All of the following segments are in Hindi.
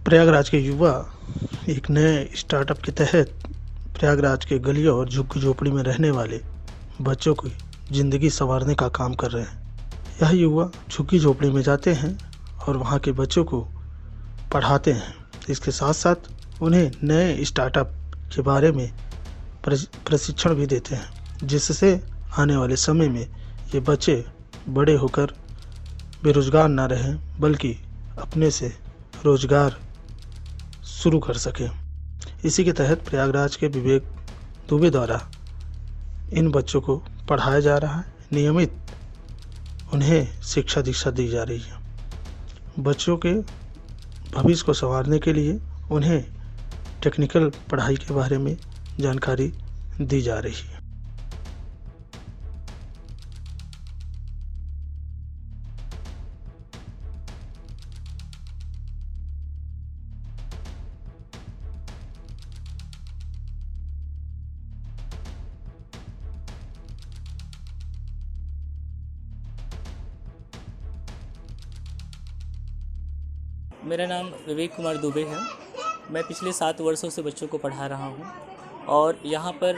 प्रयागराज के युवा एक नए स्टार्टअप के तहत प्रयागराज के गलियों और झुग्गी झोपड़ी में रहने वाले बच्चों की ज़िंदगी संवारने का काम कर रहे हैं। यह युवा झुग्गी झोपड़ी में जाते हैं और वहां के बच्चों को पढ़ाते हैं। इसके साथ साथ उन्हें नए स्टार्टअप के बारे में प्रशिक्षण भी देते हैं, जिससे आने वाले समय में ये बच्चे बड़े होकर बेरोजगार ना रहें, बल्कि अपने से रोजगार शुरू कर सकें। इसी के तहत प्रयागराज के विवेक दुबे द्वारा इन बच्चों को पढ़ाया जा रहा है। नियमित उन्हें शिक्षा दीक्षा दी जा रही है। बच्चों के भविष्य को संवारने के लिए उन्हें टेक्निकल पढ़ाई के बारे में जानकारी दी जा रही है। मेरा नाम विवेक कुमार दुबे है। मैं पिछले 7 वर्षों से बच्चों को पढ़ा रहा हूँ और यहाँ पर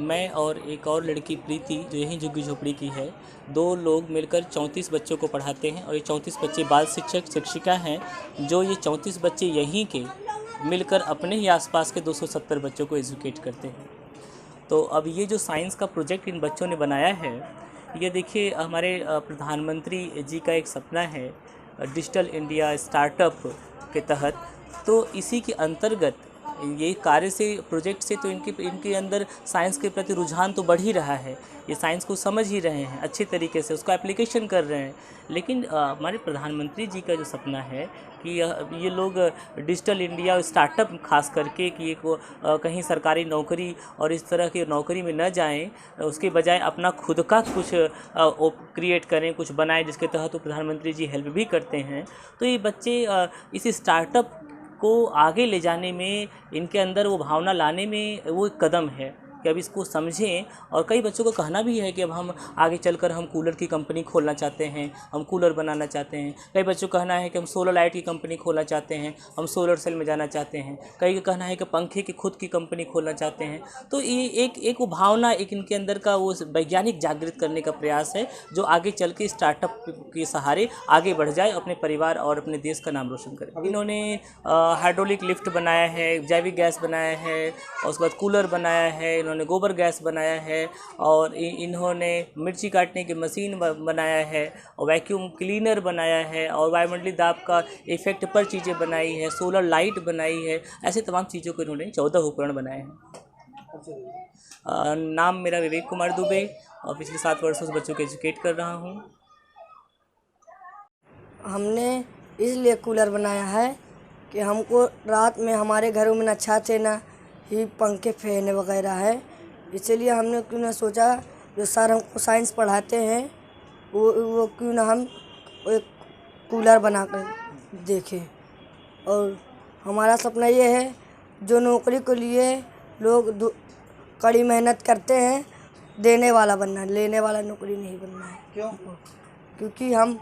मैं और एक और लड़की प्रीति जो यहीं झुग्गी झोपड़ी की है, 2 लोग मिलकर 34 बच्चों को पढ़ाते हैं। और ये 34 बच्चे बाल शिक्षक शिक्षिका हैं, जो ये 34 बच्चे यहीं के मिलकर अपने ही आसपास के 270 बच्चों को एजुकेट करते हैं। तो अब ये जो साइंस का प्रोजेक्ट इन बच्चों ने बनाया है, ये देखिए हमारे प्रधानमंत्री जी का एक सपना है डिजिटल इंडिया स्टार्टअप के तहत। तो इसी के अंतर्गत ये कार्य से प्रोजेक्ट से तो इनके अंदर साइंस के प्रति रुझान तो बढ़ ही रहा है। ये साइंस को समझ ही रहे हैं, अच्छे तरीके से उसका एप्लीकेशन कर रहे हैं। लेकिन हमारे प्रधानमंत्री जी का जो सपना है कि ये लोग डिजिटल इंडिया स्टार्टअप खास करके कि कहीं सरकारी नौकरी और इस तरह की नौकरी में न जाएं, उसके बजाय अपना खुद का कुछ क्रिएट करें, कुछ बनाएं, जिसके तहत तो प्रधानमंत्री जी हेल्प भी करते हैं। तो ये बच्चे इस स्टार्टअप को आगे ले जाने में, इनके अंदर वो भावना लाने में वो एक कदम है कि अब इसको समझें। और कई बच्चों को कहना भी है कि अब हम आगे चलकर हम कूलर की कंपनी खोलना चाहते हैं, हम कूलर बनाना चाहते हैं। कई बच्चों का कहना है कि हम सोलर लाइट की कंपनी खोलना चाहते हैं, हम सोलर सेल में जाना चाहते हैं। कई का कहना है कि पंखे की खुद की कंपनी खोलना चाहते हैं। तो ये एक वो भावना, एक इनके अंदर का वो वैज्ञानिक जागृत करने का प्रयास है, जो आगे चल के स्टार्टअप के सहारे आगे बढ़ जाए, अपने परिवार और अपने देश का नाम रोशन करे। इन्होंने हाइड्रोलिक लिफ्ट बनाया है, जैविक गैस बनाया है, और उसके बाद कूलर बनाया है, इन्होंने गोबर गैस बनाया है, और इन्होंने मिर्ची काटने की मशीन बनाया है, और वैक्यूम क्लीनर बनाया है, और वायुमंडलीय दाब का इफेक्ट पर चीज़ें बनाई है, सोलर लाइट बनाई है। ऐसे तमाम चीज़ों को इन्होंने 14 उपकरण बनाए हैं। नाम मेरा विवेक कुमार दुबे और पिछले 7 वर्षों से बच्चों को एजुकेट कर रहा हूँ। हमने इसलिए कूलर बनाया है कि हमको रात में हमारे घरों में न छत है, न ही पंखे फैन वगैरह है। इसलिए हमने क्यों ना सोचा जो सर हमको साइंस पढ़ाते हैं वो क्यों ना हम एक कूलर बना कर देखें। और हमारा सपना ये है जो नौकरी के लिए लोग कड़ी मेहनत करते हैं, देने वाला बनना है, लेने वाला नौकरी नहीं बनना है। क्यों? क्योंकि हम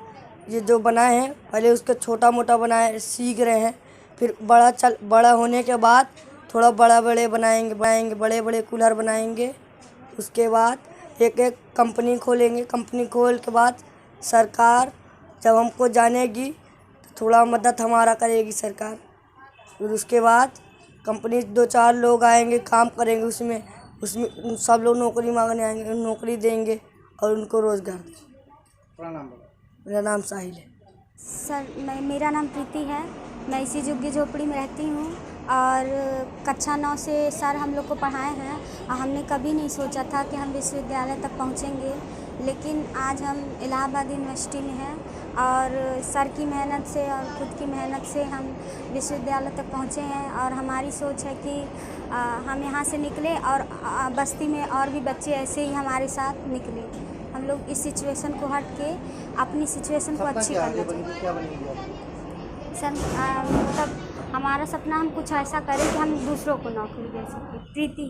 ये जो बनाए हैं, पहले उसके छोटा मोटा बनाए सीख रहे हैं, फिर बड़ा होने के बाद थोड़ा बड़े बनाएंगे, बड़े कूलर बनाएंगे। उसके बाद एक कंपनी खोलेंगे। कंपनी खोल के बाद सरकार जब हमको जानेगी तो थोड़ा मदद हमारा करेगी सरकार। फिर उसके बाद कंपनी 2-4 लोग आएंगे, काम करेंगे, उसमें सब लोग नौकरी मांगने आएंगे, नौकरी देंगे और उनको रोज़गार देंगे। मेरा नाम साहिल है। सर मेरा नाम प्रीति है। मैं इसी झुग्गी झोपड़ी में रहती हूँ और कक्षा 9 से सर हम लोग को पढ़ाए हैं। हमने कभी नहीं सोचा था कि हम विश्वविद्यालय तक पहुँचेंगे, लेकिन आज हम इलाहाबाद यूनिवर्सिटी में हैं और सर की मेहनत से और खुद की मेहनत से हम विश्वविद्यालय तक पहुँचे हैं। और हमारी सोच है कि हम यहाँ से निकले और बस्ती में और भी बच्चे ऐसे ही हमारे साथ निकले। हम लोग इस सिचुएशन को हट के अपनी सिचुएशन को अच्छी करना चाहिए। सर मतलब हमारा सपना हम कुछ ऐसा करें कि हम दूसरों को नौकरी दे सकें। प्रीति।